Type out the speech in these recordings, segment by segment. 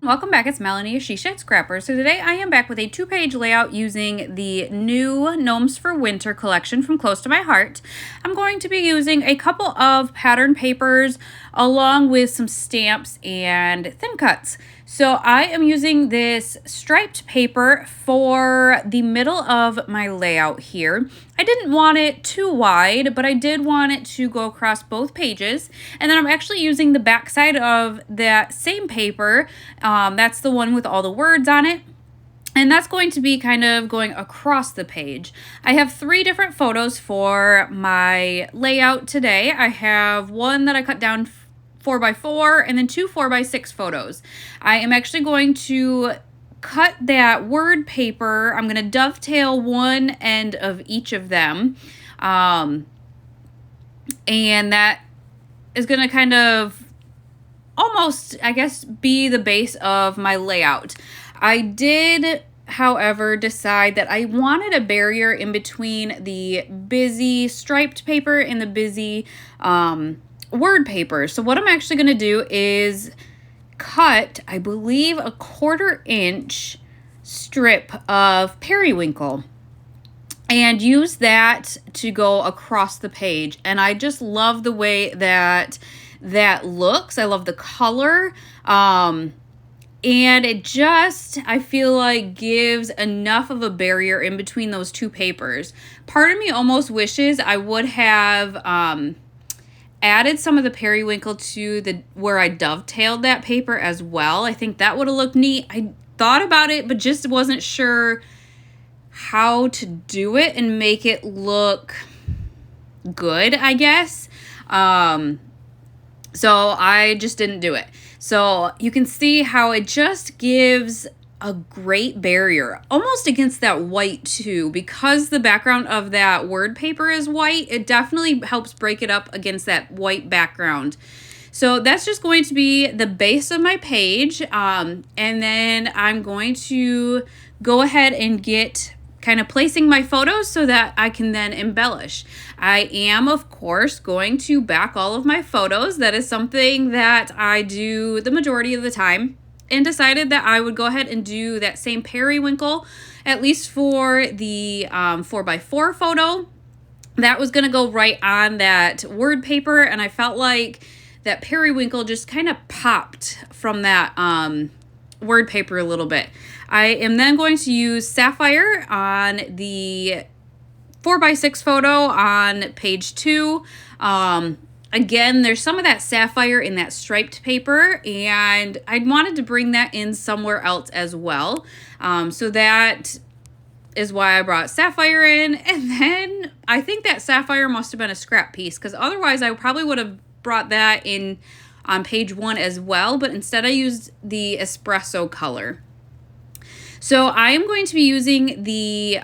Welcome back, it's Melanie, She Shed Scrapper. So today I am back with a 2-page layout using the new Gnomes for Winter collection from Close to My Heart. I'm going to be using a couple of pattern papers along with some stamps and thin cuts. So I am using this striped paper for the middle of my layout here. I didn't want it too wide, but I did want it to go across both pages. And then I'm actually using the back side of that same paper. That's the one with all the words on it. And that's going to be kind of going across the page. I have 3 different photos for my layout today. I have one that I cut down 4x4 and then 2 4x6 photos. I am actually going to cut that word paper. I'm going to dovetail one end of each of them. And that is going to kind of almost, I guess, be the base of my layout. I did, however, decide that I wanted a barrier in between the busy striped paper and the busy word paper. So what I'm actually going to do is cut, I believe, a 1/4 inch strip of periwinkle and use that to go across the page. And I just love the way that looks. I love the color. And it just, I feel like, gives enough of a barrier in between those 2 papers. Part of me almost wishes I would have added some of the periwinkle to where I dovetailed that paper as well. I think that would have looked neat. I thought about it, but just wasn't sure how to do it and make it look good, I guess. So I just didn't do it. So you can see how it just gives a great barrier, almost against that white too, because the background of that word paper is white. It definitely helps break it up against that white background. So that's just going to be the base of my page. And then I'm going to go ahead and get kind of placing my photos so that I can then embellish. I am, of course, going to back all of my photos. That is something that I do the majority of the time, and decided that I would go ahead and do that same periwinkle, at least for the 4x4 photo. That was going to go right on that word paper, and I felt like that periwinkle just kind of popped from that word paper a little bit. I am then going to use sapphire on the 4x6 photo on page 2. Again, there's some of that sapphire in that striped paper, and I wanted to bring that in somewhere else as well. So that is why I brought sapphire in. And then I think that sapphire must have been a scrap piece, because otherwise I probably would have brought that in on page 1 as well, but instead I used the espresso color. So I am going to be using the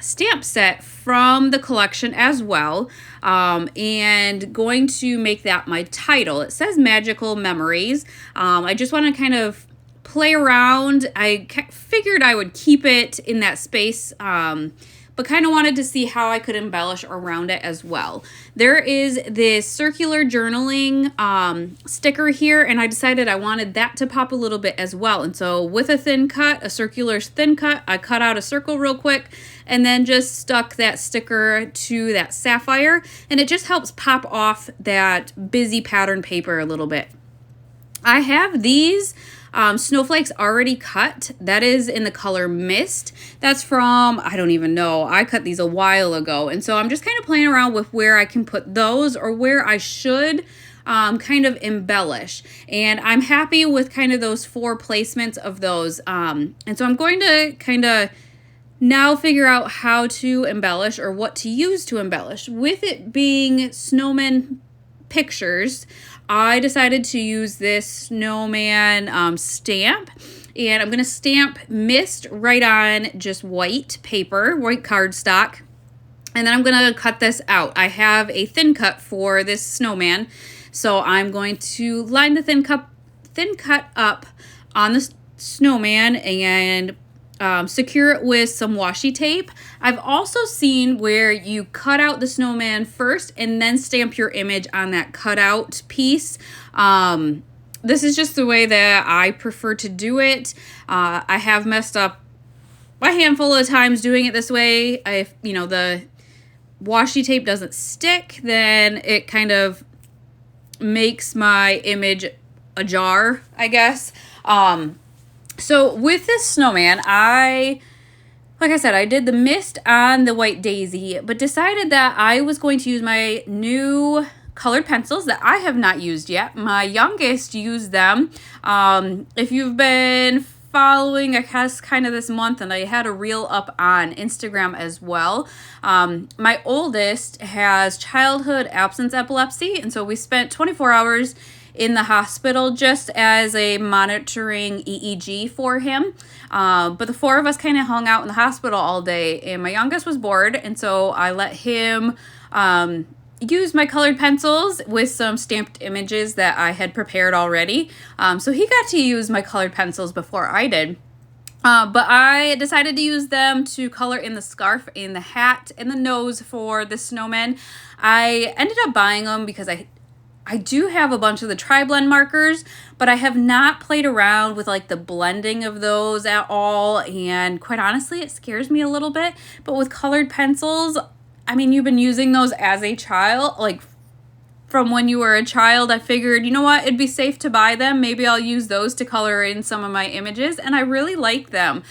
stamp set from the collection as well, and going to make that my title. It says Magical Memories. I just want to kind of play around. I figured I would keep it in that space, but kind of wanted to see how I could embellish around it as well. There is this circular journaling sticker here, and I decided I wanted that to pop a little bit as well. And so with a thin cut, a circular thin cut, I cut out a circle real quick and then just stuck that sticker to that sapphire, and it just helps pop off that busy pattern paper a little bit. I have these snowflakes already cut. That is in the color Mist. That's from, I don't even know, I cut these a while ago, and so I'm just kind of playing around with where I can put those or where I should kind of embellish. And I'm happy with kind of those 4 placements of those, and so I'm going to kind of now figure out how to embellish or what to use to embellish. With it being snowman pictures, I decided to use this snowman stamp, and I'm going to stamp Mist right on just white paper, white cardstock, and then I'm going to cut this out. I have a thin cut for this snowman, so I'm going to line the thin cut up on the snowman and secure it with some washi tape. I've also seen where you cut out the snowman first and then stamp your image on that cutout piece. This is just the way that I prefer to do it. I have messed up a handful of times doing it this way. If, you know, the washi tape doesn't stick, then it kind of makes my image ajar, I guess. So with this snowman, like I said, I did the mist on the white daisy, but decided that I was going to use my new colored pencils that I have not used yet. My youngest used them. If you've been following, I guess, kind of this month, and I had a reel up on Instagram as well. My oldest has childhood absence epilepsy, and so we spent 24 hours in the hospital just as a monitoring EEG for him. But the four of us kind of hung out in the hospital all day, and my youngest was bored, and so I let him use my colored pencils with some stamped images that I had prepared already. So he got to use my colored pencils before I did. But I decided to use them to color in the scarf, in the hat, and the nose for the snowman. I ended up buying them because I do have a bunch of the tri-blend markers, but I have not played around with like the blending of those at all. And quite honestly, it scares me a little bit. But with colored pencils, I mean, you've been using those as a child, like from when you were a child. I figured, you know what, it'd be safe to buy them. Maybe I'll use those to color in some of my images. And I really like them.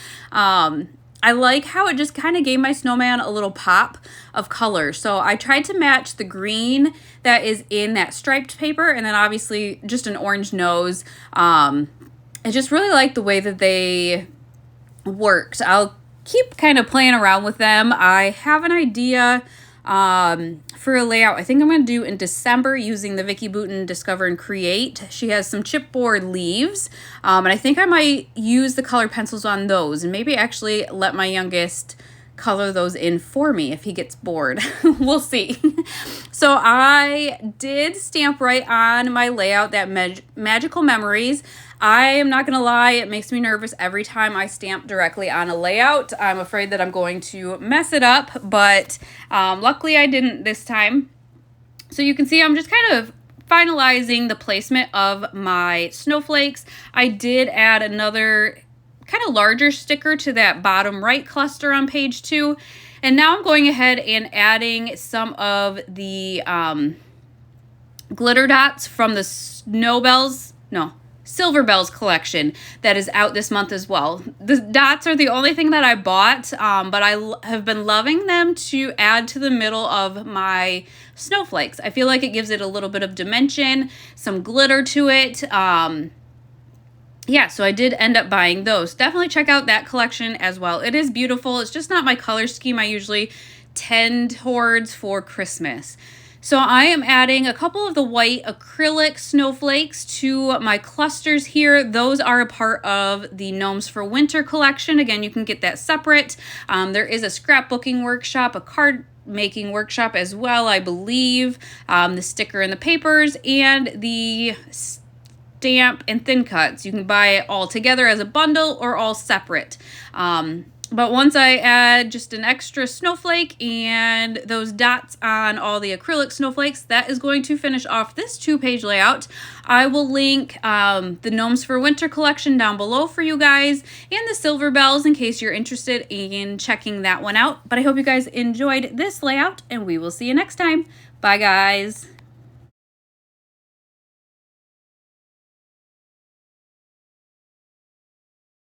I like how it just kind of gave my snowman a little pop of color. So I tried to match the green that is in that striped paper, and then obviously just an orange nose. I just really like the way that they worked. I'll keep kind of playing around with them. I have an idea for a layout I think I'm going to do in December using the Vicki Boutin Discover and Create. She has some chipboard leaves, and I think I might use the colored pencils on those and maybe actually let my youngest color those in for me if he gets bored. We'll see. So I did stamp right on my layout that Magical Memories. I am not going to lie, it makes me nervous every time I stamp directly on a layout. I'm afraid that I'm going to mess it up, but luckily I didn't this time. So you can see I'm just kind of finalizing the placement of my snowflakes. I did add another kind of larger sticker to that bottom right cluster on page 2. And now I'm going ahead and adding some of the glitter dots from the Silver Bells collection that is out this month as well. The dots are the only thing that I bought, but I have been loving them to add to the middle of my snowflakes. I feel like it gives it a little bit of dimension, some glitter to it. Yeah, so I did end up buying those. Definitely check out that collection as well. It is beautiful. It's just not my color scheme I usually tend towards for Christmas. So I am adding a couple of the white acrylic snowflakes to my clusters here. Those are a part of the Gnomes for Winter collection. Again, you can get that separate. There is a scrapbooking workshop, a card making workshop as well, I believe. The sticker and the papers and the stamp and thin cuts. You can buy it all together as a bundle or all separate. But once I add just an extra snowflake and those dots on all the acrylic snowflakes, that is going to finish off this 2-page layout. I will link the Gnomes for Winter collection down below for you guys and the Silver Bells in case you're interested in checking that one out. But I hope you guys enjoyed this layout and we will see you next time. Bye guys.